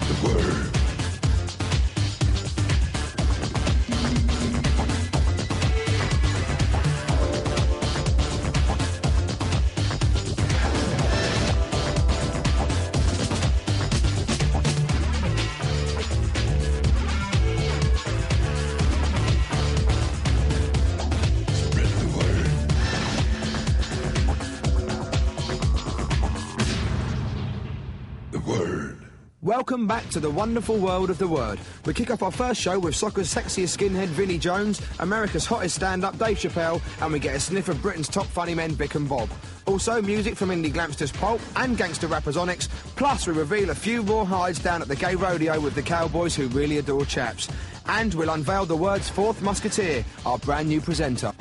The word. Welcome back to the wonderful world of the word. We kick off our first show with soccer's sexiest skinhead Vinnie Jones, America's hottest stand-up Dave Chappelle, and we get a sniff of Britain's top funny men Vic and Bob. Also music from indie glamsters Pulp and gangster rappers Onyx, plus we reveal a few more hides down at the gay rodeo with the cowboys who really adore chaps. And we'll unveil the word's fourth musketeer, our brand new presenter.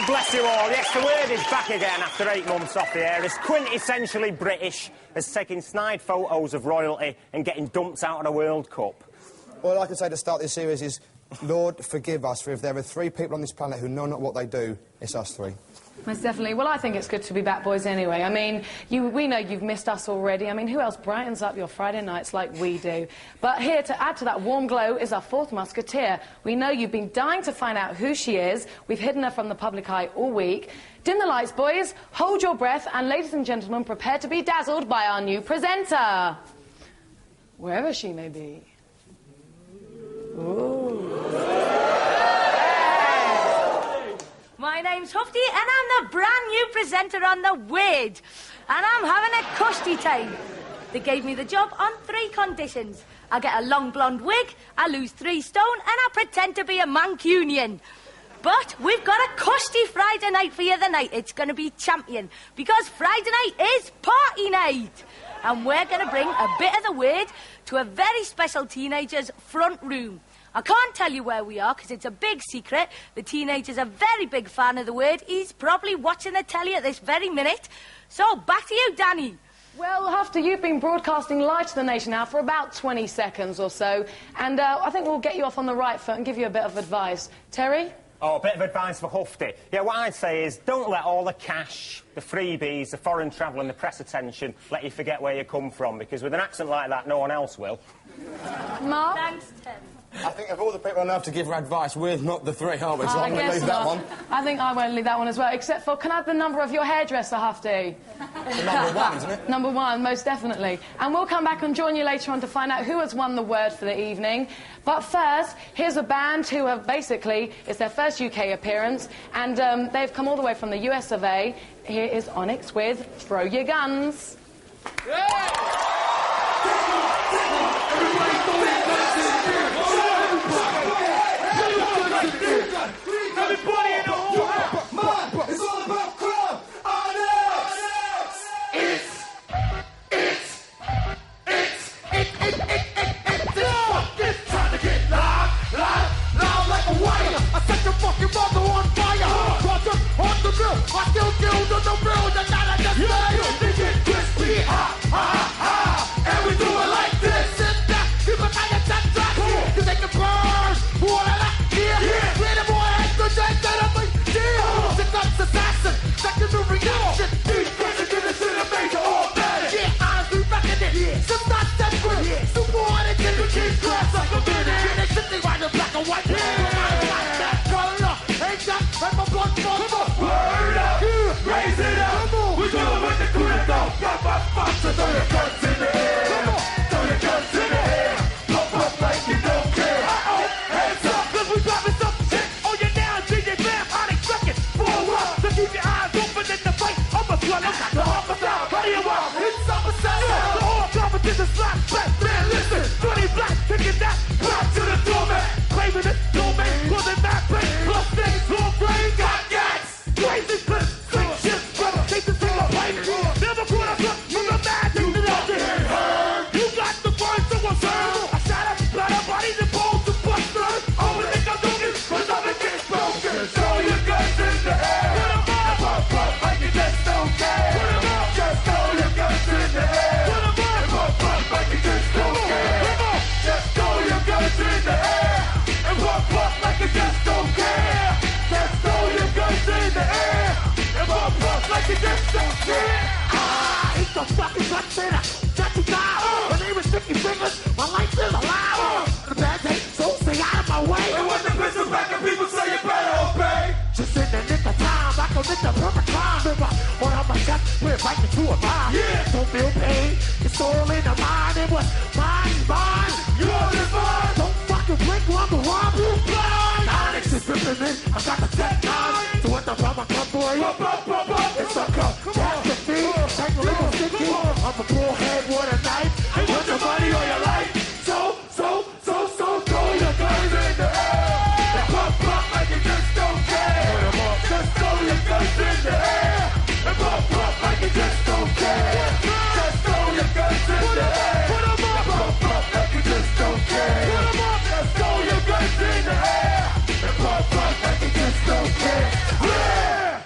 Bless you all. Yes, the word is back again after 8 months off the air. It's quintessentially British as taking snide photos of royalty and getting dumped out of a World Cup. All I can say to start this series is, Lord, forgive us, for if there are 3 people on this planet who know not what they do, it's us 3. Most definitely. Well, I think it's good to be back, boys, anyway. I mean, we know you've missed us already. I mean, who else brightens up your Friday nights like we do? But here to add to that warm glow is our 4th musketeer. We know you've been dying to find out who she is. We've hidden her from the public eye all week. Dim the lights, boys, hold your breath, and ladies and gentlemen, prepare to be dazzled by our new presenter. Wherever she may be. Ooh. My name's Huffty, and I'm the brand new presenter on The Word. And I'm having a cushy time. They gave me the job on 3 conditions. I get a long blonde wig, I lose 3 stone, and I pretend to be a Mancunian. But we've got a cushy Friday night for you tonight. It's going to be champion, because Friday night is party night. And we're going to bring a bit of The Word to a very special teenager's front room. I can't tell you where we are because it's a big secret. The teenager's a very big fan of The Word. He's probably watching the telly at this very minute. So, back to you, Danny. Well, Huffty, you've been broadcasting live to the nation now for about 20 seconds or so, and I think we'll get you off on the right foot and give you a bit of advice. Terry? Oh, a bit of advice for Huffty. Yeah, what I'd say is don't let all the cash, the freebies, the foreign travel and the press attention let you forget where you come from, because with an accent like that, no one else will. Mark? Thanks, Tim. I think of all the people on earth to give her advice, we're not the 3, are we? So I'm going to leave that one. I think I won't leave that one as well, except for, can I have the number of your hairdresser, Huffty? Number 1, isn't it? Number 1, most definitely. And we'll come back and join you later on to find out who has won the word for the evening. But first, here's a band who have basically, it's their first UK appearance, and they've come all the way from the US of A. Here is Onyx with Throw Your Guns. Yeah! Everybody in the whole man, it's all about crime. Onyx! It's time to get loud like a wire. I set your fucking mother on fire. Roger on the mill, I still killed on the real, the night I just died. They get crispy, ha, ha, ha, and we do it like this and that. It's a catastrophe. Take a little sticky. I'm a bullhead with a knife. And put your money on your life. So, throw your guns in the air. And pop like you just don't care. Just throw your guns in the air. And pop like you just don't care. Just throw your guns in the air. And pop like you just don't care. Just throw your guns in the air. And pop like you just don't care. Yeah!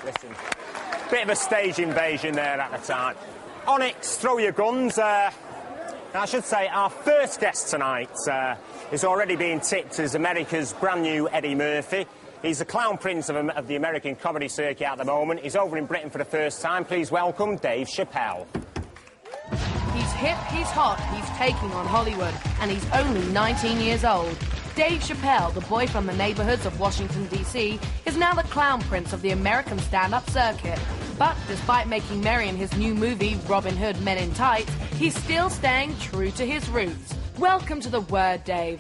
Listen, bit of a stage invasion there at the time. Onyx, throw your guns. I should say our first guest tonight is already being tipped as America's brand new Eddie Murphy. He's the clown prince of the American comedy circuit at the moment. He's over in Britain for the first time. Please welcome Dave Chappelle. He's hip, he's hot, he's taking on Hollywood, and he's only 19 years old. Dave Chappelle, the boy from the neighborhoods of Washington, D.C., is now the clown prince of the American stand-up circuit. But despite making merry in his new movie, Robin Hood Men in Tights, he's still staying true to his roots. Welcome to the Word, Dave.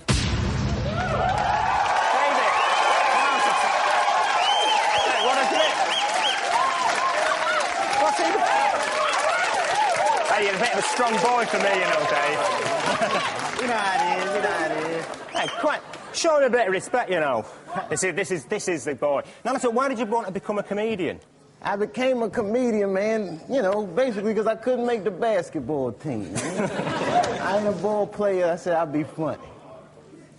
Hey, you're a bit of a strong boy for me, you know, Dave. You know how it is, you know how it is. Hey, quite. Show him a bit of respect, you know. This is the boy. Now, listen, why did you want to become a comedian? I became a comedian, man, you know, basically because I couldn't make the basketball team. I ain't a ball player. I said I'd be funny.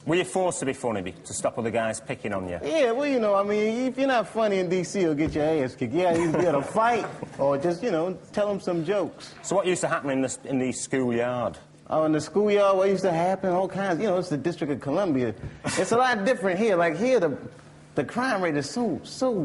Were you forced to be funny to stop other guys picking on you? Yeah, well, you know, I mean, if you're not funny in D.C., you'll get your ass kicked. You gotta either be able to fight or just, you know, tell them some jokes. So what used to happen in the schoolyard? Oh, in the schoolyard, what used to happen, all kinds. You know, it's the District of Columbia. It's a lot different here. Like here, the crime rate is so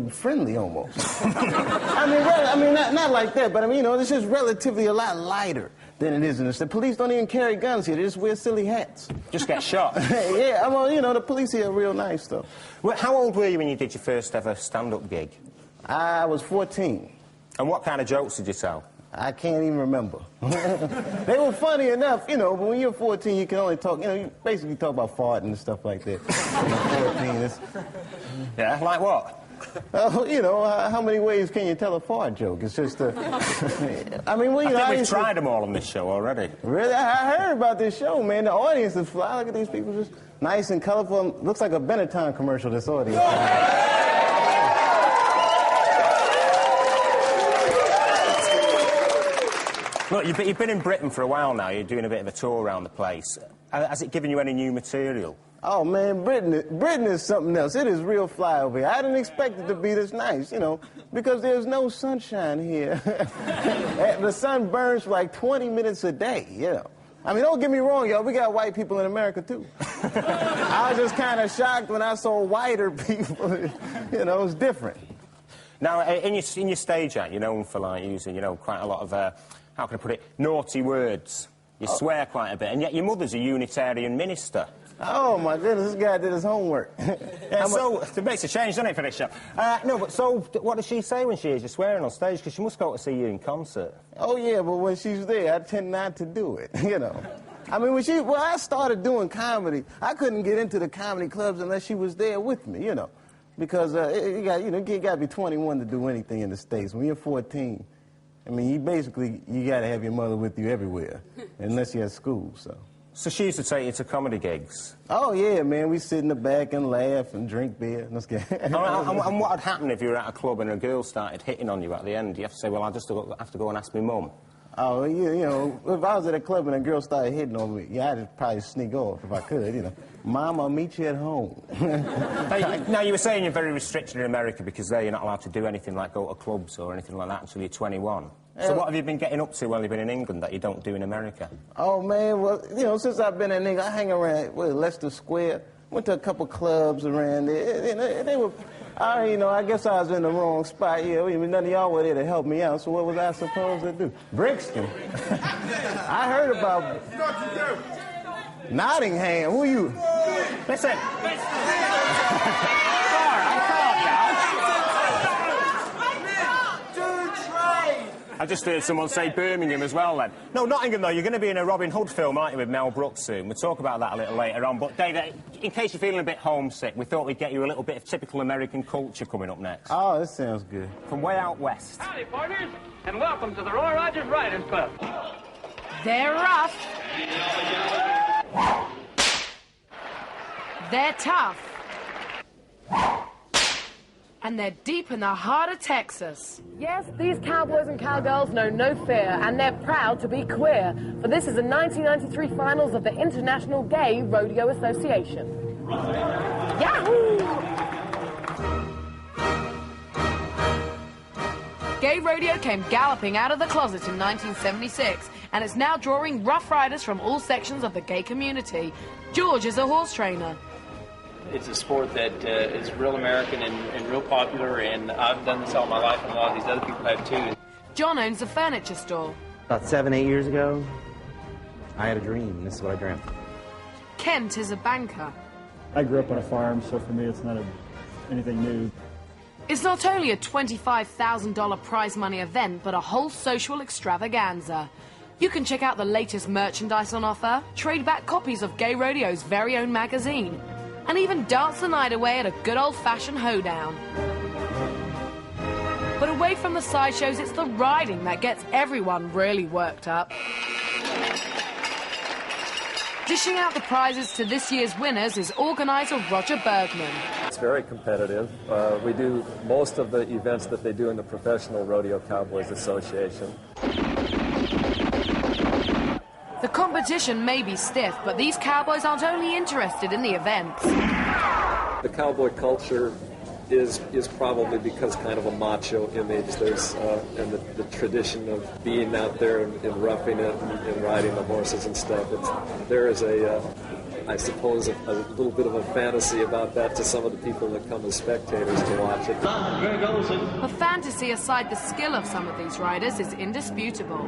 friendly almost. I mean, not like that, but I mean, you know, it's just relatively a lot lighter than it is in the police don't even carry guns here. They just wear silly hats. Just get shot. Yeah, well, you know, the police here are real nice, though. Well, how old were you when you did your first ever stand-up gig? I was 14. And what kind of jokes did you tell? I can't even remember. They were funny enough, you know, but when you're 14, you can only talk, you know, you basically talk about farting and stuff like that. 14, yeah, like what? You know, how many ways can you tell a fart joke? It's just I mean, well, you know, I think we've tried them all on this show already. Really? I heard about this show, man. The audience is fly. Look at these people, just nice and colorful. Looks like a Benetton commercial, this audience. Look, you've been in Britain for a while now. You're doing a bit of a tour around the place. Has it given you any new material? Oh, man, Britain is something else. It is real fly over here. I didn't expect it to be this nice, you know, because there's no sunshine here. The sun burns for like 20 minutes a day, you know. I mean, don't get me wrong, y'all. We got white people in America, too. I was just kind of shocked when I saw whiter people. You know, it's different. Now, in your stage act, you're known for, like, using, you know, quite a lot of, how can I put it, naughty words. You swear quite a bit, and yet your mother's a Unitarian minister. Oh, my goodness, this guy did his homework. Yeah, so, it makes a change, doesn't it, for this show? No, but so, what does she say when she hears you swearing on stage? Because she must go to see you in concert. Oh, yeah, but when she's there, I tend not to do it, you know. I mean, when I started doing comedy, I couldn't get into the comedy clubs unless she was there with me, you know. Because, you got to be 21 to do anything in the States. When you're 14, I mean, you got to have your mother with you everywhere, unless you're at school, so. So she used to take you to comedy gigs? Oh, yeah, man. We sit in the back and laugh and drink beer. Let's get and what would happen if you were at a club and a girl started hitting on you at the end? You have to say, well, I just have to go and ask my mum. Oh, you know, if I was at a club and a girl started hitting on me, yeah, I'd probably sneak off if I could, you know. Mom, I'll meet you at home. Now, you were saying you're very restricted in America because there you're not allowed to do anything like go to clubs or anything like that until you're 21. So what have you been getting up to while you've been in England that you don't do in America? Oh, man, well, you know, since I've been in England, I hang around Leicester Square. Went to a couple clubs around there. They were, you know, I guess I was in the wrong spot. Yeah, I mean, none of y'all were there to help me out, so what was I supposed to do? Brixton. I heard about Nottingham. Who you? Listen. I just heard someone say Birmingham as well then. No, Nottingham though, you're going to be in a Robin Hood film, aren't you, with Mel Brooks soon? We'll talk about that a little later on. But Dave, in case you're feeling a bit homesick, we thought we'd get you a little bit of typical American culture coming up next. Oh, that sounds good. From way out west. Howdy, partners, and welcome to the Roy Rogers Riders Club. They're rough. They're tough. And they're deep in the heart of Texas. Yes, these cowboys and cowgirls know no fear, and they're proud to be queer. For this is the 1993 finals of the International Gay Rodeo Association. Yahoo! Gay rodeo came galloping out of the closet in 1976, and it's now drawing rough riders from all sections of the gay community. George is a horse trainer. It's a sport that is real American and real popular, and I've done this all my life, and a lot of these other people have too. John owns a furniture store. About 7, 8 years ago, I had a dream, and this is what I dreamt. Kent is a banker. I grew up on a farm, so for me it's not anything new. It's not only a $25,000 prize money event, but a whole social extravaganza. You can check out the latest merchandise on offer, trade back copies of Gay Rodeo's very own magazine, and even dance the night away at a good old-fashioned hoedown. But away from the sideshows, it's the riding that gets everyone really worked up. Dishing out the prizes to this year's winners is organizer Roger Bergman. It's very competitive. We do most of the events that they do in the Professional Rodeo Cowboys Association. The competition may be stiff, but these cowboys aren't only interested in the events. The cowboy culture is probably because kind of a macho image. There's and the tradition of being out there and roughing it and riding the horses and stuff. There is I suppose, a little bit of a fantasy about that to some of the people that come as spectators to watch it. A fantasy aside, the skill of some of these riders is indisputable.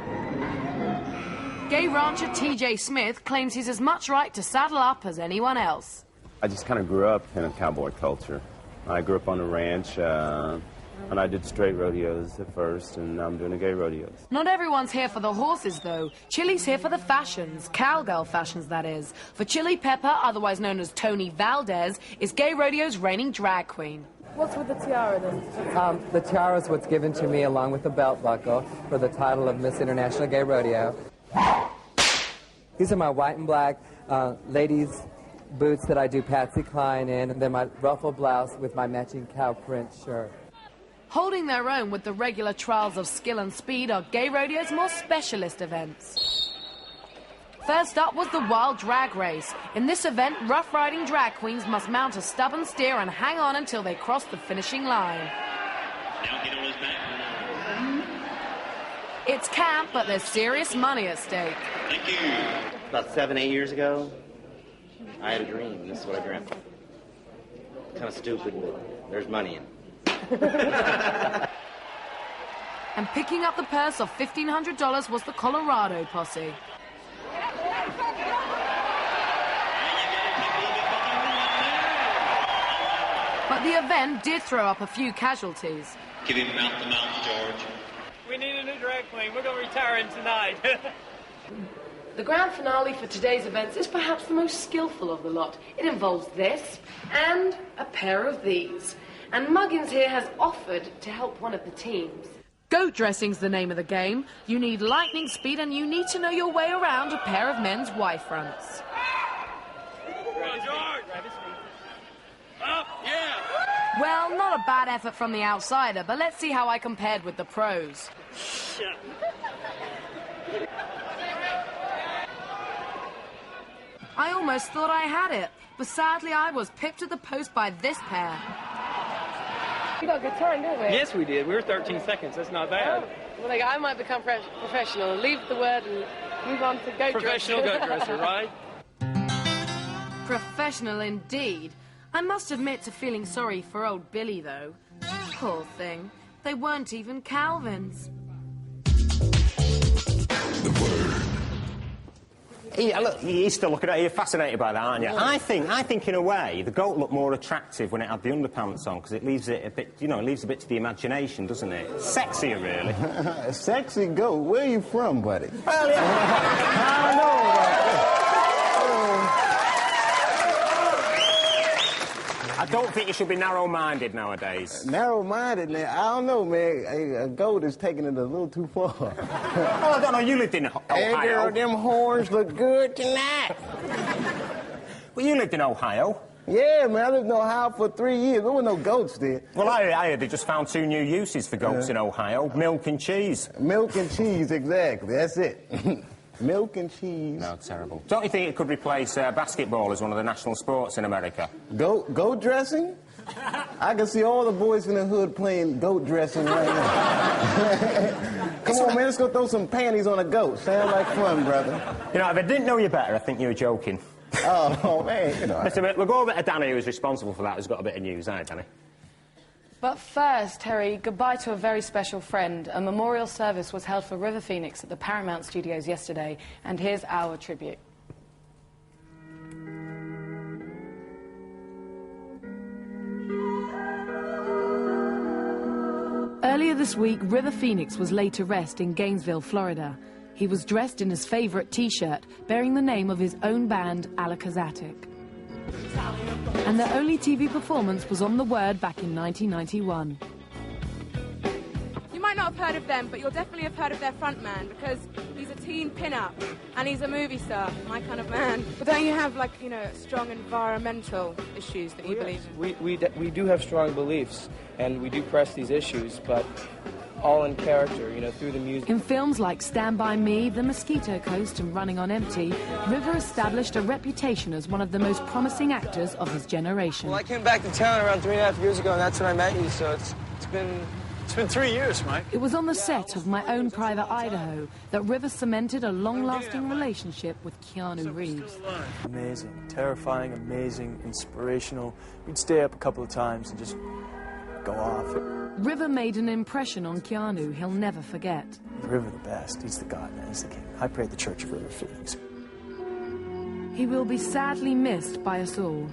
Gay rancher T.J. Smith claims he's as much right to saddle up as anyone else. I just kind of grew up in a cowboy culture. I grew up on a ranch, and I did straight rodeos at first, and now I'm doing the gay rodeos. Not everyone's here for the horses, though. Chili's here for the fashions, cowgirl fashions, that is. For Chili Pepper, otherwise known as Tony Valdez, is Gay Rodeo's reigning drag queen. What's with the tiara, then? The tiara is what's given to me along with the belt buckle for the title of Miss International Gay Rodeo. These are my white and black ladies' boots that I do Patsy Cline in, and then my ruffle blouse with my matching cow print shirt. Holding their own with the regular trials of skill and speed are Gay Rodeo's more specialist events. First up was the Wild Drag Race. In this event, rough-riding drag queens must mount a stubborn steer and hang on until they cross the finishing line. Now get on his back. It's camp, but there's serious money at stake. Thank you. About 7, 8 years ago, I had a dream. This is what I dreamt. Kind of stupid, but there's money in it. And picking up the purse of $1,500 was the Colorado posse. But the event did throw up a few casualties. Give him mouth to mouth, George. We need a new drag queen. We're going to retire him tonight. The grand finale for today's events is perhaps the most skillful of the lot. It involves this and a pair of these. And Muggins here has offered to help one of the teams. Goat dressing's the name of the game. You need lightning speed and you need to know your way around a pair of men's Y-fronts. Up, yeah. Well, not a bad effort from the outsider, but let's see how I compared with the pros. I almost thought I had it, but sadly I was pipped to the post by this pair. We got a good turn, didn't we? Yes, we did. We were 13 seconds. That's not bad. Well, like, I might become professional. Leave the word and move on to goat Professional dresser. goat dresser, right? Professional indeed. I must admit to feeling sorry for old Billy, though. Poor thing. They weren't even Calvins. Yeah, look, you're still looking at it. You're fascinated by that, aren't you? Yeah. I think in a way, the goat looked more attractive when it had the underpants on, because it leaves it a bit, you know, it leaves a bit to the imagination, doesn't it? Sexier, really. A sexy goat? Where are you from, buddy? Well, yeah. I don't know about that. I don't think you should be narrow-minded nowadays. Narrow-minded, man. I don't know, man. A goat is taking it a little too far. Oh, I don't know. You lived in Ohio. Hey, girl, them horns look good tonight. Well, you lived in Ohio. Yeah, man. I lived in Ohio for 3 years. There were no goats there. Well, I heard they just found 2 new uses for goats in Ohio. Milk and cheese. Milk and cheese, exactly. That's it. Milk and cheese. No, terrible. Don't you think it could replace basketball as one of the national sports in America? Goat dressing? I can see all the boys in the hood playing goat dressing right now. Come on, man, let's go throw some panties on a goat. Sound like fun, brother. You know, if I didn't know you better, I think you were joking. Oh, man, you know. Listen, we'll go over to Danny, who's responsible for that, who's got a bit of news. Hi, Danny. But first, Terry, goodbye to a very special friend. A memorial service was held for River Phoenix at the Paramount Studios yesterday, and here's our tribute. Earlier this week, River Phoenix was laid to rest in Gainesville, Florida. He was dressed in his favorite T-shirt, bearing the name of his own band, Alakazatic. And their only TV performance was on The Word back in 1991. You might not have heard of them, but you'll definitely have heard of their frontman, because he's a teen pin-up, and he's a movie star, my kind of man. But don't you have, like, you know, strong environmental issues that you believe in? We do have strong beliefs, and we do press these issues, but all in character, you know, through the music. In films like Stand By Me, The Mosquito Coast and Running on Empty, River established a reputation as one of the most promising actors of his generation. Well, I came back to town around 3.5 years ago, and that's when I met you, so it's been 3 years, Mike. It was on the set of My Own Private Idaho that River cemented a long-lasting relationship with Keanu Reeves. Amazing, terrifying, amazing, inspirational. We'd stay up a couple of times and just go off. River made an impression on Keanu he'll never forget. River the best. He's the god, man. He's the king. I pray at the Church of River Phoenix. He will be sadly missed by us all.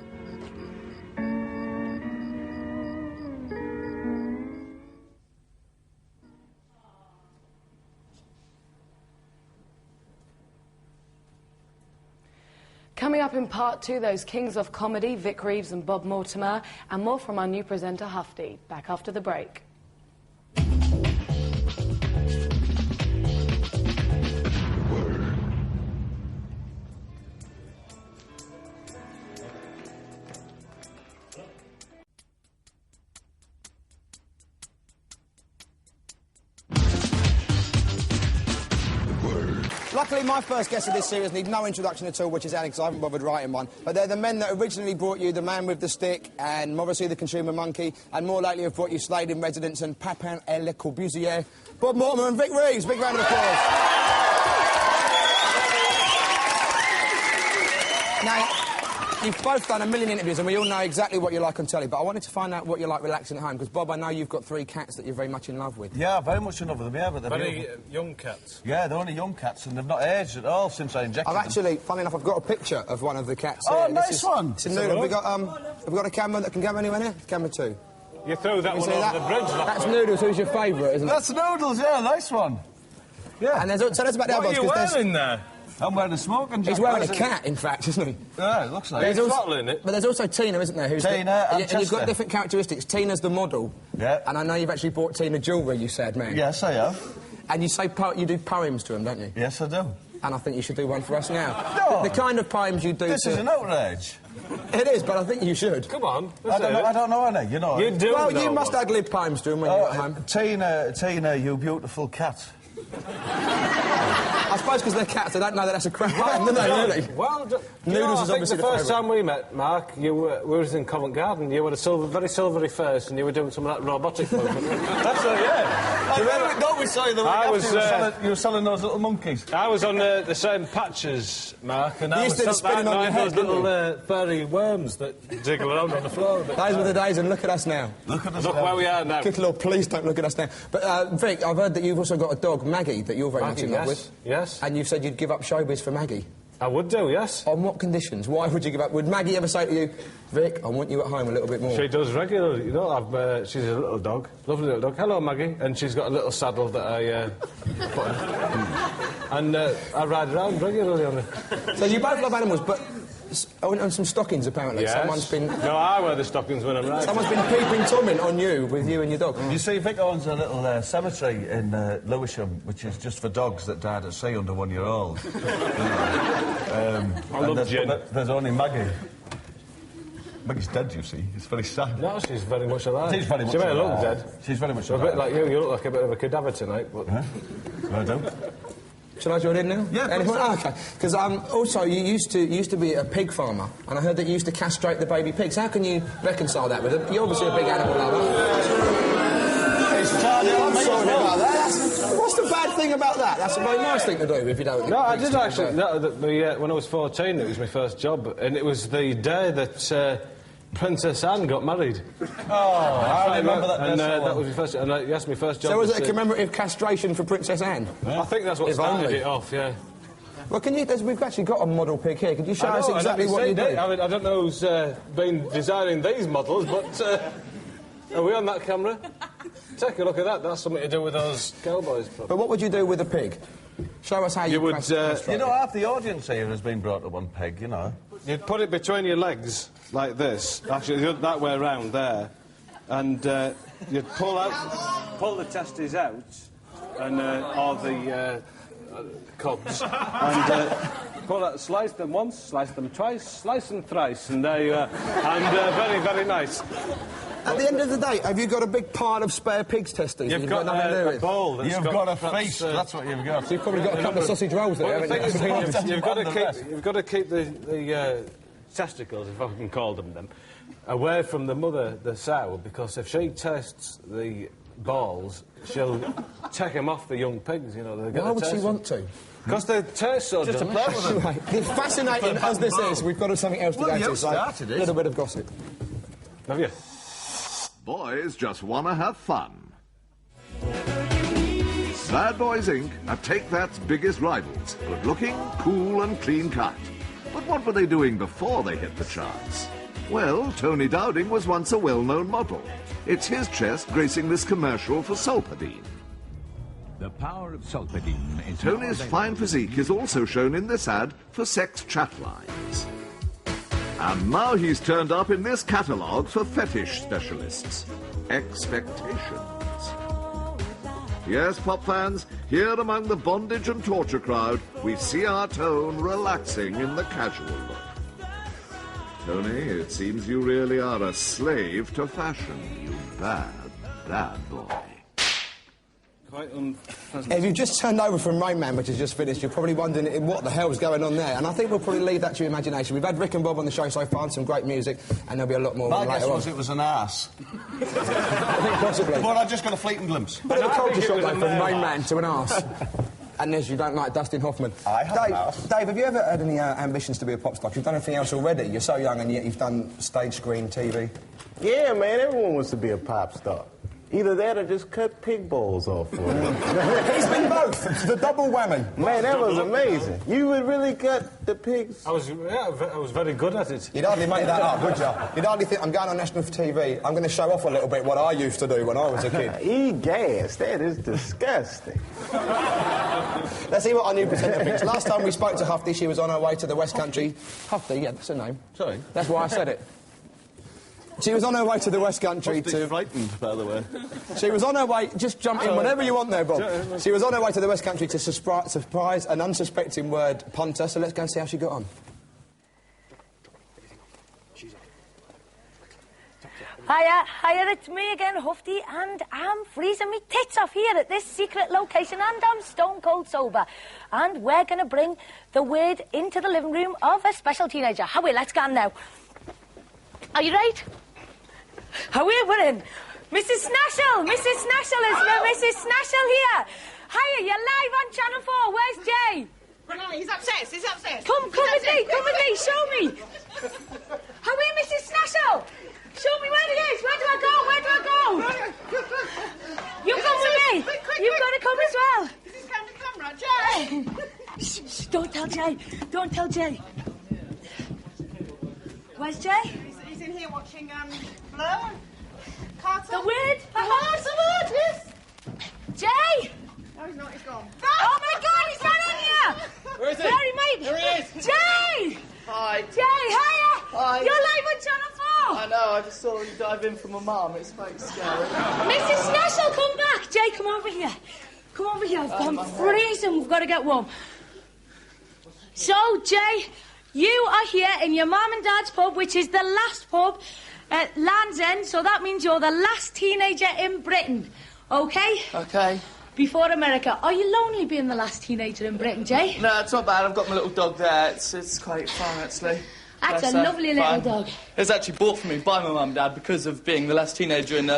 Coming up in part 2, those kings of comedy, Vic Reeves and Bob Mortimer, and more from our new presenter, Huffty. Back after the break. Luckily, my first guest of this series need no introduction at all, which is Onyx. I haven't bothered writing one. But they're the men that originally brought you The Man with the Stick and Morrissey the Consumer Monkey, and more lately have brought you Slade in Residence and Papin et Le Corbusier. Bob Mortimer and Vic Reeves. Big round of applause. Now, you've both done a million interviews and we all know exactly what you like on telly, but I wanted to find out what you like relaxing at home, because, Bob, I know you've got 3 cats that you're very much in love with. Yeah, very much in love with them, yeah, but they're very young cats. Yeah, they're only young cats and they've not aged at all since I injected them. I've actually, funny enough, I've got a picture of one of the cats. Oh, here. nice one. It's Noodle. Have we got a camera that can go anywhere near? Camera 2. You throw that one over the bridge. That's Noodles, who's your favourite, isn't it? That's Noodles, yeah, nice one. Yeah. And tell us about the other ones. What are you wearing there? I'm wearing a smoking jacket. He's wearing a cat, in fact, isn't he? Yeah, it looks like He's throttling it. But there's also Tina, isn't there? Tina and you've got different characteristics. Tina's the model. Yeah. And I know you've actually bought Tina jewellery, you said, man. Yes, I have. And you say you do poems to them, don't you? Yes, I do. And I think you should do one for us now. No. The kind of poems you do This is an outrage. It is, but I think you should. Come on. I don't know any, you know. You do Well, know you must ad-lib poems to them when you're at home. Tina, you beautiful cat. I suppose because they're cats, they don't know that that's a crap poem, do they, really? Well, Noodles is obviously the first time we met, Mark, we was in Covent Garden. You were a very silvery face, and you were doing some of that robotic movement. That's right, yeah. Don't we say that you were selling those little monkeys? I was on the same patches, Mark, and I was spinning on your head, those little furry worms that jiggle around on the floor. Those were the days, and look at us now. Look at us Look where we are now. Good Lord, please don't look at us now. But, Vic, I've heard that you've also got a dog, Maggie, that you're very much in love with. Yes. And you've said you'd give up showbiz for Maggie. I would do, yes. On what conditions? Why would you give up? Would Maggie ever say to you, Vic, I want you at home a little bit more? She does regularly. You know, she's a little dog, lovely little dog. Hello, Maggie. And she's got a little saddle that I put on. And I ride around regularly on it. So you both love animals, but... on some stockings, apparently. Yes. Someone's been... No, I wear the stockings when I'm riding. Someone's been peeping Tomming on you, with you and your dog. You see, Vic owns a little cemetery in Lewisham, which is just for dogs that died at sea under 1 year old. I love gin. There's only Maggie. Maggie's dead, you see. It's very sad. No, she's very much alive. She's very much alive. She may look dead. She's very much alive. alive. A bit like you. You look like a bit of a cadaver tonight, but... Huh? I don't. Shall I join in now? Yeah, anyone? Oh, OK. Because also, you used to be a pig farmer, and I heard that you used to castrate the baby pigs. How can you reconcile that with it? You're obviously a big animal lover. I'm sorry about that. What's the bad thing about that? That's a very nice thing to do if you don't... No, I did actually. No, when I was 14, it was my first job, and it was the day that Princess Anne got married. Oh, I remember that. And that was my first... And yes, my first job. So was it a commemorative castration for Princess Anne? I think that's what started it off, yeah. Well, can you... we've actually got a model pig here. Could you show us exactly what you do? I mean, I don't know who's been designing these models, but... are we on that camera? Take a look at that. That's something to do with those cowboys. Probably. But what would you do with a pig? Show us how you would... you know, half the audience here has been brought to one pig, you know. You'd put it between your legs, like this. Actually, that way around there. And you'd pull the testes out, and or the cobs, and pull out, slice them once, slice them twice, slice them thrice, and there you are. And very, very nice. At the end of the day, have you got a big pile of spare pig's testes? You've got a bowl. You've got a feast. That's what you've got. So you've probably got a couple of sausage rolls there, haven't you? You've got to keep the testicles, if I can call them, away from the mother, the sow, because if she tastes the balls, she'll take them off the young pigs. You know. Why would she want to? Because they taste so just to play with them. Right. Fascinating as this is, we've got something else to go to. So a little bit of gossip. Have you? Boys just want to have fun. Bad Boys Inc. are Take That's biggest rivals. Good-looking, cool and clean-cut. But what were they doing before they hit the charts? Well, Tony Dowding was once a well-known model. It's his chest gracing this commercial for Solpadeine. The power of Solpadeine is... Tony's fine physique is also shown in this ad for sex chat lines. And now he's turned up in this catalogue for fetish specialists. Expectations. Yes, pop fans, here among the bondage and torture crowd, we see our Tone relaxing in the casual look. Tony, it seems you really are a slave to fashion, you bad, bad boy. Quite unpleasant. If you've just turned over from Rain Man, which has just finished, you're probably wondering what the hell's going on there. And I think we'll probably leave that to your imagination. We've had Rick and Bob on the show so far, and some great music, and there'll be a lot more My later guess on. was it was an arse. I think possibly. But I just got a fleeting glimpse. But a culture shock, though, from Rain Man to an arse. And as you don't like Dustin Hoffman. I have Dave, have you ever had any ambitions to be a pop star? You've done anything else already. You're so young, and yet you've done stage, screen, TV. Yeah, man, everyone wants to be a pop star. Either that or just cut pig balls off for him. He's been both. The double whammy. Man, that was amazing. You would really cut the pigs? I was very good at it. You'd hardly make that up, would you? You'd hardly think, I'm going on national TV, I'm going to show off a little bit what I used to do when I was a kid. E-gas, that is disgusting. Let's see what our new presenter thinks. Last time we spoke to Huffty, she was on her way to the West Country. Huffty, yeah, that's her name. Sorry? That's why I said it. She was on her way to the West Country to... frightened, by the way. She was on her way... Just jump in whenever you want there, Bob. She was on her way to the West Country to surprise an unsuspecting word punter, so let's go and see how she got on. Hiya, it's me again, Huffty, and I'm freezing me tits off here at this secret location, and I'm stone cold sober. And we're going to bring the word into the living room of a special teenager. Howie, let's go now. Are you right? Howie, we're in. Mrs. Snashell! Mrs. Snashell is Mrs. Snashell here. Hiya, you're live on Channel 4. Where's Jay? He's upstairs, he's upstairs. Come with me, show me. Howie, Mrs. Snashell! Show me where he is. Where do I go? You come with me. You've got to come as well. Is this camera, Jay? Shh, don't tell Jay. Don't tell Jay. Where's Jay? He's in here watching, Blur. Carter. The Weird. The Word, yes. Jay! No, he's not. He's gone. Oh my God, he's not in here! Where is he? Where mate? There he is. Jay! Hi. Jay, hiya! Hi. You're live on Channel 4! I know, I just saw you dive in from my mum. It's quite scary. Mrs. Snessel, come back! Jay, come over here. Come over here. I'm freezing. We've got to get warm. So, Jay, you are here in your mum and dad's pub, which is the last pub at Land's End, so that means you're the last teenager in Britain. Okay? Okay. Before America. Are you lonely being the last teenager in Britain, Jay? No, it's not bad. I've got my little dog there. It's quite fun, actually. That's Bless a her. lovely little Fine. dog. It was actually bought for me by my mum and dad because of being the last teenager in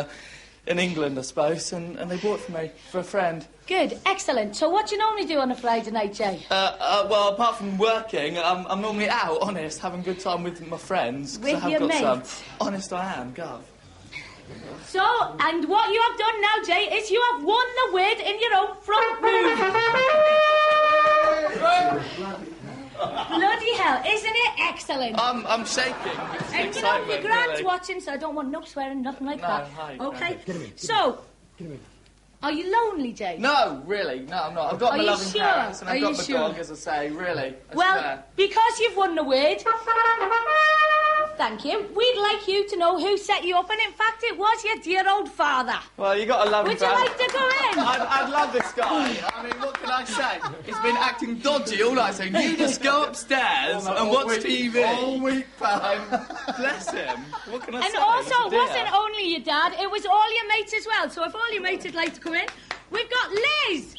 England, I suppose, and they bought it for me for a friend. Good, excellent. So what do you normally do on a Friday night, Jay? Well, apart from working, I'm normally out, honest, having a good time with my friends. 'Cause With I have your got some. mates? Honest, I am, Gov. So, and what you have done now, Jay, is you have won the Weird in your own front room. Bloody hell, isn't it excellent? I'm shaking. And you know, your grand's watching, so I don't want no swearing, nothing like that. Hi. Okay? So, are you lonely, Jay? No, really, no, I'm not. I've got Are my you loving sure? parents and I've Are got you my sure? dog, as I say, really. I Well, swear. because you've won the Weird, thank you, we'd like you to know who set you up, and in fact, it was your dear old father. Well, you got to love him. Would you like to go in? I'd love this guy. I mean, what can I say? He's been acting dodgy all night, saying, you just go upstairs and watch TV. All week, pal. Bless him. What can I say? And also, He's a it dear. wasn't only your dad, it was all your mates as well. So if all your mates would like to come in, we've got Liz,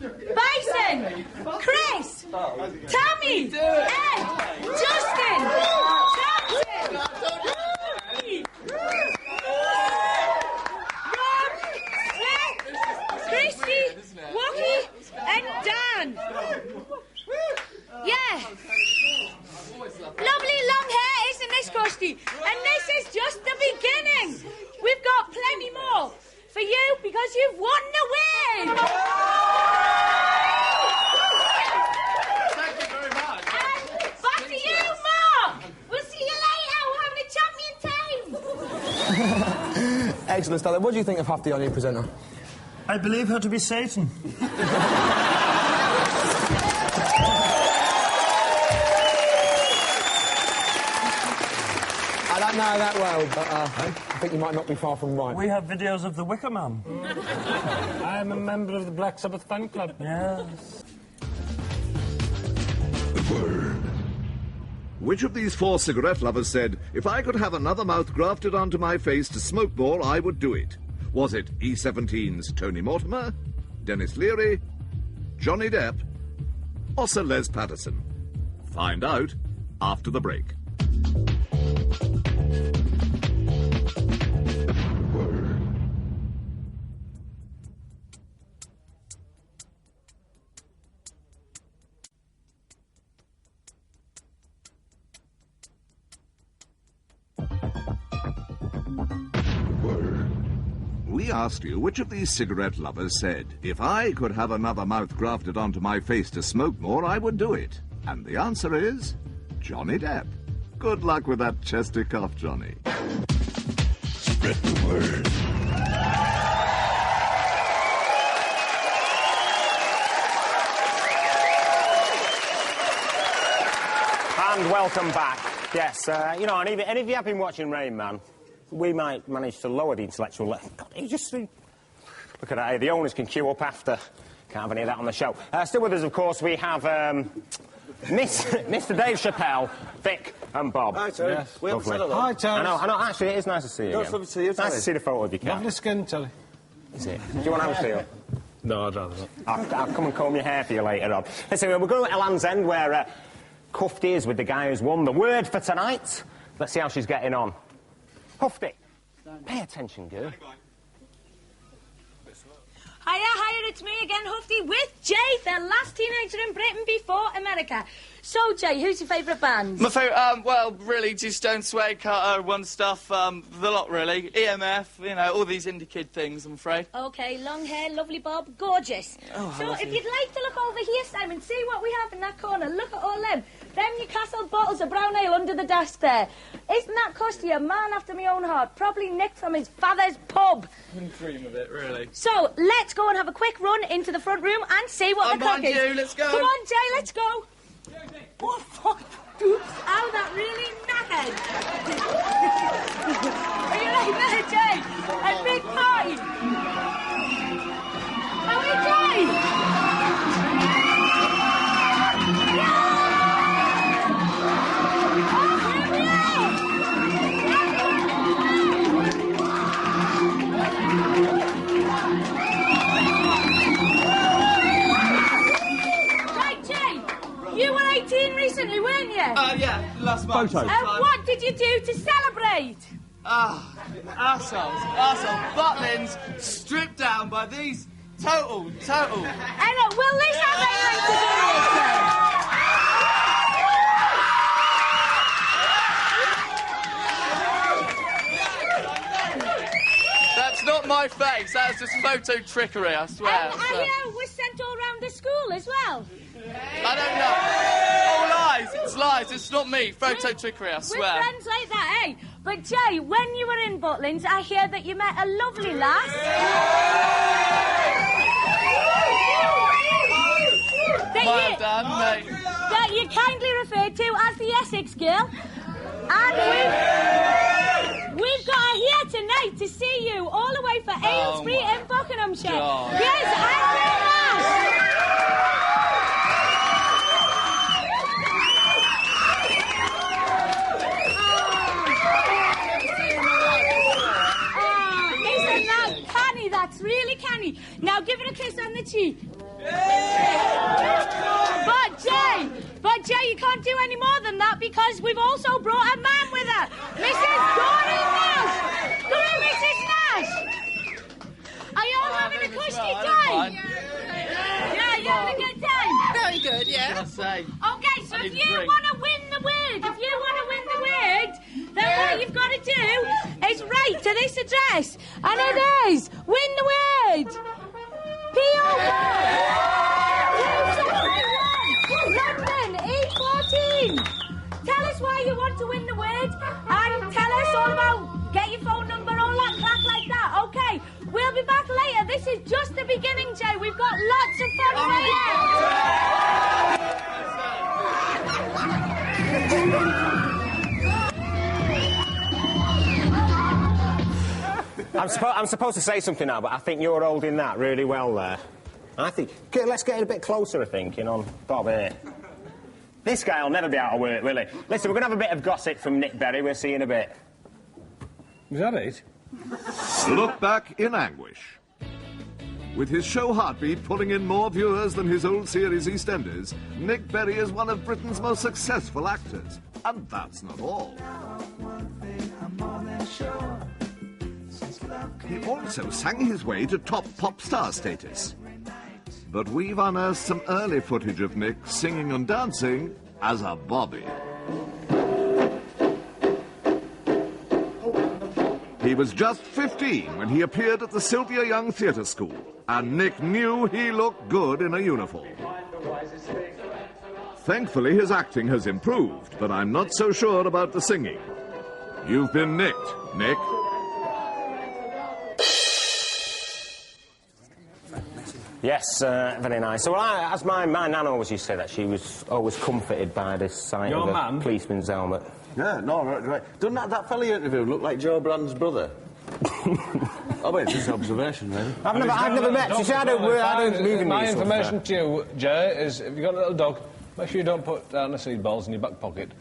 Bison, Chris, Tammy, Ed, Justin, Tamsin, Rob, Seth, Christy, Wookie, and Dan. Yeah. Lovely long hair, isn't this, Krusty? And this is just the beginning. We've got plenty more for you because you've won the Weird. Thank you very much. And back to you, Mark. We'll see you later. We're having a champion time. Excellent stuff. What do you think of Huffty, our new presenter? I believe her to be Satan. I don't know that well, but I think you might not be far from right. We have videos of the Wicker Man. I am a member of the Black Sabbath fan club. Yes. The Word. Which of these 4 cigarette lovers said, if I could have another mouth grafted onto my face to smoke more, I would do it? Was it E17's Tony Mortimer, Dennis Leary, Johnny Depp, or Sir Les Patterson? Find out after the break. We asked you which of these cigarette lovers said, if I could have another mouth grafted onto my face to smoke more, I would do it. And the answer is Johnny Depp. Good luck with that chesty cough, Johnny. Spread the word. And welcome back. Yes, you know, and if you have been watching Rain Man, we might manage to lower the intellectual level. God, you just look at that. The owners can queue up after. Can't have any of that on the show. Still with us, of course, we have Mr. Dave Chappelle, Vic, and Bob. Hi, Terry. Yes, We haven't lovely. said hello. Hi, Terry. I know. Actually, it is nice to see you. No, again. it's lovely to see you, Nice Terry. to see the photo of your cat. Lovely skin, Terry. Is it? Do you want to have a feel? No, I'd rather not. I'll come and comb your hair for you later on. Listen, we're going to Land's End where Huffty is with the guy who's won the Word for tonight. Let's see how she's getting on. Huffty, pay attention, girl. Hiya, it's me again, Huffty, with Jay, the last teenager in Britain before America. So, Jay, who's your favourite band? My favourite, well, really, just Don't Sway, Carter, One Stuff, the lot, really. EMF, you know, all these indie kid things, I'm afraid. OK, long hair, lovely bob, gorgeous. Oh, so, lovely. if you'd like to look over here, Simon, see what we have in that corner. Look at all them. Them Newcastle bottles of brown ale under the desk there. Isn't that Custy, a man after my own heart? Probably nicked from his father's pub. Couldn't dream of it, really. So, let's go and have a quick run into the front room and see what the crack is. You, let's go. Come on, Jay, let's go. Oh, fuck. Oops. Ow, that really knackered. Are you right there, Jay? A big party. Are we, Jay? You were 18 recently, weren't you? Yeah, last month. And what did you do to celebrate? Arseholes, butlins, stripped down by these total. And will this have anything to do with it? That's not my face, that's just photo trickery, I swear. And I was sent all around the school as well. I don't know. All lies, it's lies, it's not me. Photo trickery, I swear. We're friends like that, eh? But Jay, when you were in Butlins, I hear that you met a lovely lass. That you kindly referred to as the Essex girl. And we've got her here tonight to see you, all the way for Aylesbury in Buckinghamshire. God. Yes, isn't that canny? That's really canny. Now give it a kiss on the cheek. But Jay, you can't do any more than that because we've also brought a man with her, Mrs. Dory Nash. Come on, Mrs. Nash. Are you all having a cushy time? Yeah, you having a good time? Very good, yeah. What can I say? Okay, so if you want to win the word, then what you've got to do is write to this address, and it is win the word. P.O. London, E14. Tell us why you want to win the word, and tell us all about get your phone number, all that crap like that. Okay, we'll be back later. This is just the beginning, Jay. We've got lots of fun I'm supposed to say something now, but I think you're holding that really well there. I think... Let's get a bit closer, I think, on Bob here. This guy will never be out of work, will he? Listen, we're going to have a bit of gossip from Nick Berry. We'll see you in a bit. Is that it? Look back in anguish. With his show Heartbeat pulling in more viewers than his old series EastEnders, Nick Berry is one of Britain's most successful actors. And that's not all. He also sang his way to top pop star status. But we've unearthed some early footage of Nick singing and dancing as a bobby. He was just 15 when he appeared at the Sylvia Young Theatre School, and Nick knew he looked good in a uniform. Thankfully, his acting has improved, but I'm not so sure about the singing. You've been nicked, Nick. Yes, very nice. So, as my nan always used to say that, she was always comforted by this sight of a policeman's helmet. Yeah, no, right. Doesn't that fella you interviewed look like Joe Brand's brother? Oh, wait, it's just an observation, really. I've never met. She said I don't move in my information to you, Jay, is if you've got a little dog, make sure you don't put down the seed balls in your back pocket.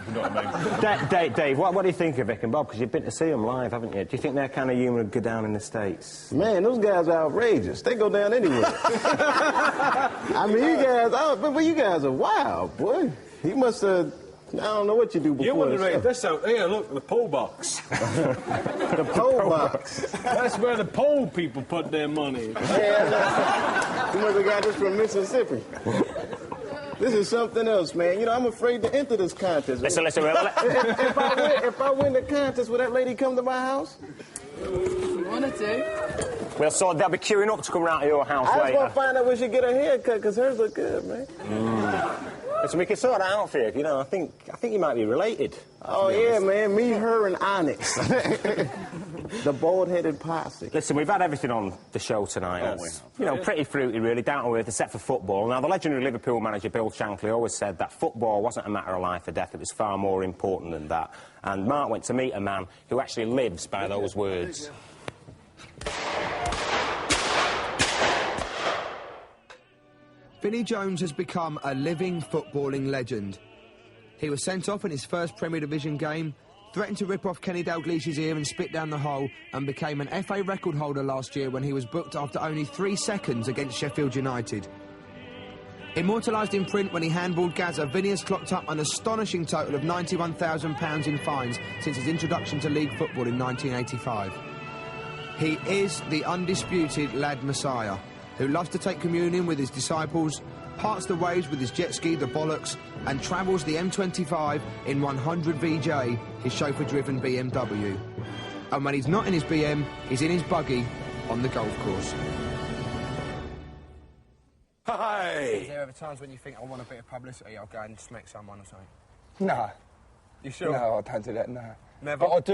You know what I mean? Dave, what do you think of Vic and Bob? Because you've been to see them live, haven't you? Do you think their kind of humour would go down in the States? Man, those guys are outrageous. They go down anywhere. I mean, you guys are wild, boy. He must have I don't know what you do before You want to the read show. this out here, look, the poll box. The poll box. That's where the poll people put their money. Yeah, you must have got this from Mississippi. This is something else, man. You know, I'm afraid to enter this contest. Listen. If I win the contest, will that lady come to my house? You wanted to. Well, so they'll be queuing up to come round to your house I later. just want to find out when she get her haircut, because hers look good, man. Listen, we can sort that out for you. You know, I think you might be related. Oh, yeah, man. Me, her, and Onyx. The bald-headed posse. Listen, we've had everything on the show tonight. You know, pretty fruity, really, down to earth, except for football. Now, the legendary Liverpool manager, Bill Shankly, always said that football wasn't a matter of life or death. It was far more important than that. And Mark went to meet a man who actually lives by those words. Vinnie Jones has become a living footballing legend. He was sent off in his first Premier Division game, threatened to rip off Kenny Dalglish's ear and spit down the hole, and became an FA record holder last year when he was booked after only 3 seconds against Sheffield United. Immortalised in print when he handballed Gaza, Vinnie has clocked up an astonishing total of £91,000 in fines since his introduction to league football in 1985. He is the undisputed lad messiah, who loves to take communion with his disciples, parts the waves with his jet ski, the Bollocks, and travels the M25 in 100 VJ, his chauffeur-driven BMW. And when he's not in his BM, he's in his buggy on the golf course. Hey! Is there ever times when you think, I want a bit of publicity, I'll go and smack someone or something? No. You sure? No, I don't do that, no. Never? But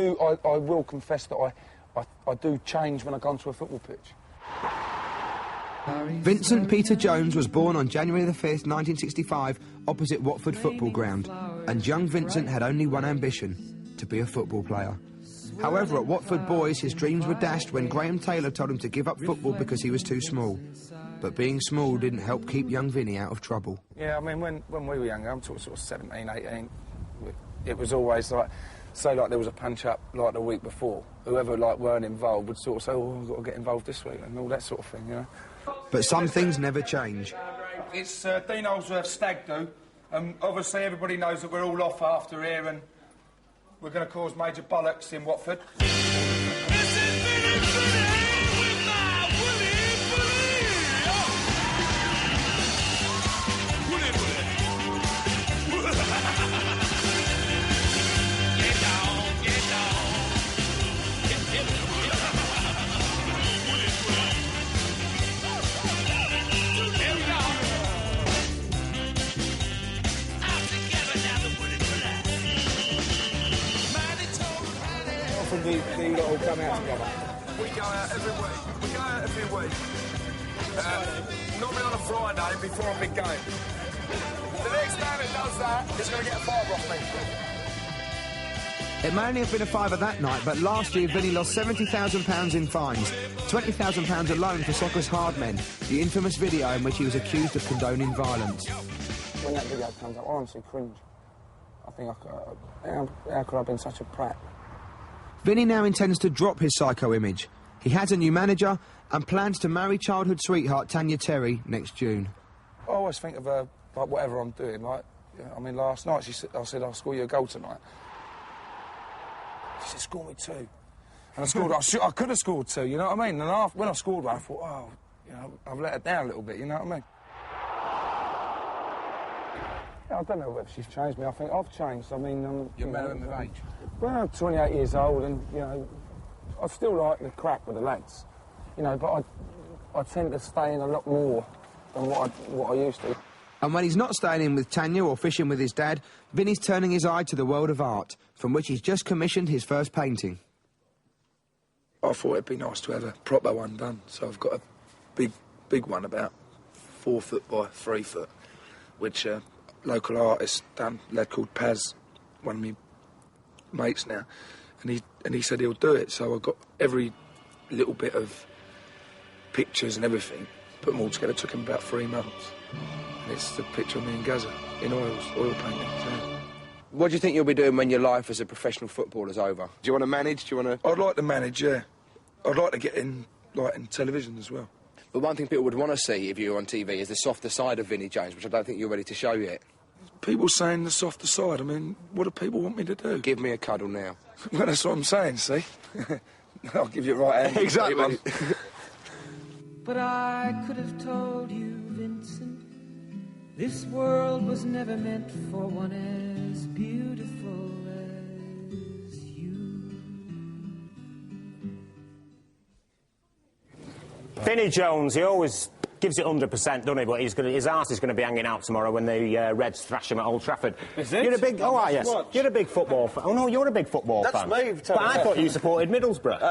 I will confess that I do change when I go onto a football pitch. Vincent Peter Jones was born on January the 5th, 1965, opposite Watford Football Ground, and young Vincent had only one ambition, to be a football player. However, at Watford Boys, his dreams were dashed when Graham Taylor told him to give up football because he was too small. But being small didn't help keep young Vinnie out of trouble. Yeah, I mean, when we were younger, I'm talking sort of 17, 18, it was always like, say like there was a punch-up like the week before, whoever like weren't involved would sort of say, oh, I've got to get involved this week, and all that sort of thing, you know. But some things never change. It's Dean Holsworth's stag do, and obviously everybody knows that we're all off after here, and we're going to cause major bollocks in Watford. Do you all come out together? We go out every week. We go out every week. Normally on a Friday before a big game. The next man that does that is going to get a fiver off me. It may only have been a fiver that night, but last year Vinnie lost £70,000 in fines, £20,000 alone for Soccer's Hard Men, the infamous video in which he was accused of condoning violence. When that video comes up, I honestly cringe. I think how could I have been such a prat? Vinnie now intends to drop his psycho image. He has a new manager and plans to marry childhood sweetheart Tanya Terry next June. I always think of her, like, whatever I'm doing, like, I mean, last night I said, I'll score you a goal tonight. She said, score me 2. And I scored, I could have scored 2, you know what I mean? And when I scored one, I thought, oh, you know, I've let her down a little bit, you know what I mean? Yeah, I don't know whether she's changed me. I think I've changed. I mean, You're better than the age. Well, I'm 28 years old, and, you know, I still like the crack with the lads, you know, but I tend to stay in a lot more than what I used to. And when he's not staying in with Tanya or fishing with his dad, Vinnie's turning his eye to the world of art, from which he's just commissioned his first painting. I thought it'd be nice to have a proper one done, so I've got a big one about 4 foot by 3 foot, which a local artist done, a lad called Paz, one of me mates now, and he said he'll do it. So I got every little bit of pictures and everything, put them all together. It took him about 3 months. And it's the picture of me in Gaza in oil painting. So. What do you think you'll be doing when your life as a professional footballer's over? Do you want to manage? Do you want to? I'd like to manage, yeah. I'd like to get in, like, in television as well. But one thing people would want to see if you were on TV is the softer side of Vinnie Jones, which I don't think you're ready to show yet. people saying the softer side. I mean, what do people want me to do? Give me a cuddle now. Well, that's what I'm saying, see? I'll give you a right hand. Exactly. But I could have told you, Vincent, this world was never meant for one as beautiful as you. Vinnie Jones, he always gives it 100%, doesn't he? But his arse is going to be hanging out tomorrow when the Reds thrash him at Old Trafford. Is it? You're a big... Oh, yes. What? You're a big football fan. Oh, no, you're a big football fan. That's me. But I thought you supported Middlesbrough.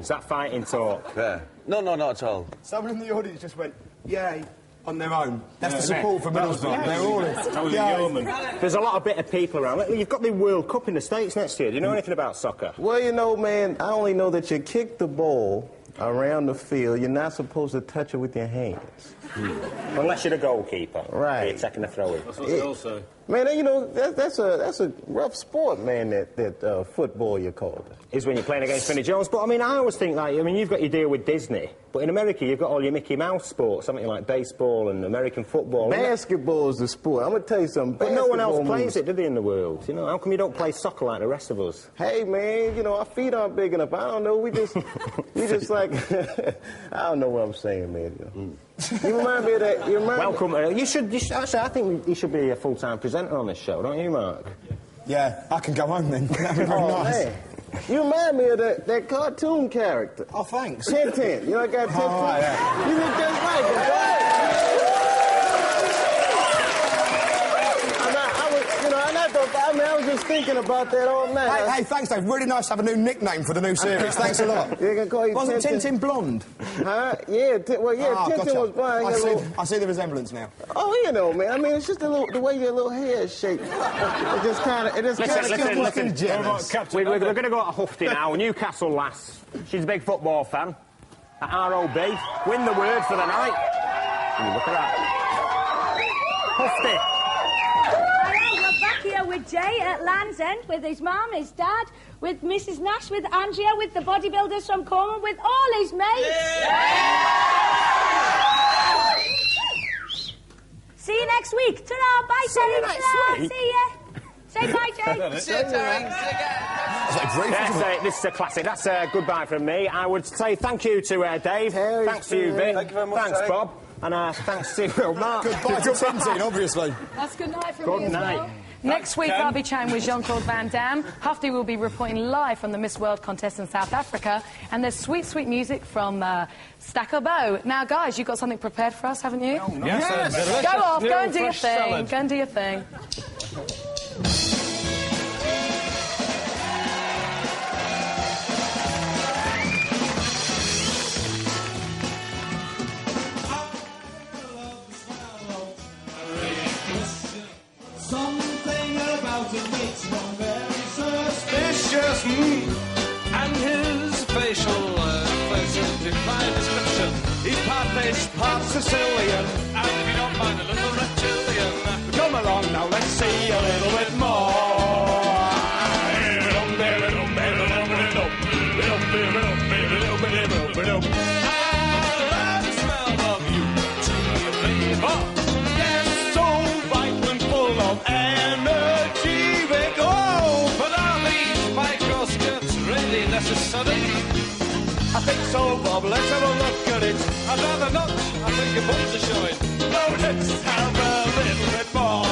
Is that fighting talk? Yeah. No, not at all. Someone in the audience just went, yay, on their own. That's the support for Middlesbrough. They're all in. That was a yeoman. There's a lot of bitter people around. You've got the World Cup in the States next year. Do you know anything about soccer? Well, you know, man, I only know that you kick the ball around the field. You're not supposed to touch it with your hands. Unless you're the goalkeeper. Right. You're taking the throw-in. That's what they all say. Man, you know, that's a rough sport, man, that football, you call it. Is when you're playing against Vinnie Jones. But, I mean, I always think, like, I mean, you've got your deal with Disney, but in America you've got all your Mickey Mouse sports, something like baseball and American football. Basketball is the sport. I'm going to tell you something. But no one else plays it, do they, in the world? You know, how come you don't play soccer like the rest of us? Hey, man, you know, our feet aren't big enough. I don't know, we just like... I don't know what I'm saying, man. You know. You remind me of that. You remind Welcome. You should actually, I think you should be a full-time presenter on this show, don't you, Mark? Yeah, I can go home then. That'd be very nice. Man. You remind me of that cartoon character. Oh, thanks. Tintin. You know, I got Tintin. Oh, right, yeah. You look just like him, right? I was just thinking about that all night. Hey, thanks, Dave. Really nice to have a new nickname for the new series. Thanks a lot. You can call you Wasn't Tintin. Tintin blonde? Huh? Yeah, Tintin gotcha. was blind. I see the resemblance now. Oh, you know, man. I mean, it's just the way your little hair is shaped. It just kind of... Listen. We're going to go to Huffty now. Newcastle lass. She's a big football fan. At ROB. Win the word for the night. Ooh, look at that. Huffty. Here with Jay at Land's End, with his mum, his dad, with Mrs. Nash, with Andrea, with the bodybuilders from Cornwall, with all his mates. Yeah. See you next week. Ta-ra, bye, See you next week. See ya. Say bye, Jay. See you, Terry. This is a classic. That's a goodbye from me. I would say thank you to Dave. Thanks to you, Vic. Thank you very much, thanks, Dave. Bob. And thanks to Mark. Goodbye to Tintin, obviously. That's good night from Good me as night. well. Next week, I'll be chatting with Jean-Claude Van Damme. Huffty will be reporting live from the Miss World contest in South Africa. And there's sweet, sweet music from Stacker Bow. Now, guys, you've got something prepared for us, haven't you? Yes. Go off, go and do your thing. Go and do your thing. Something about it makes one very suspicious. And his facial define description. He's part fish, part Sicilian. And if you don't mind a little reptilian, come along now, let's see a little bit more. I think so, Bob. Let's have a look at it. I'd rather not. I think your bums are showing. No, let's have a little bit more.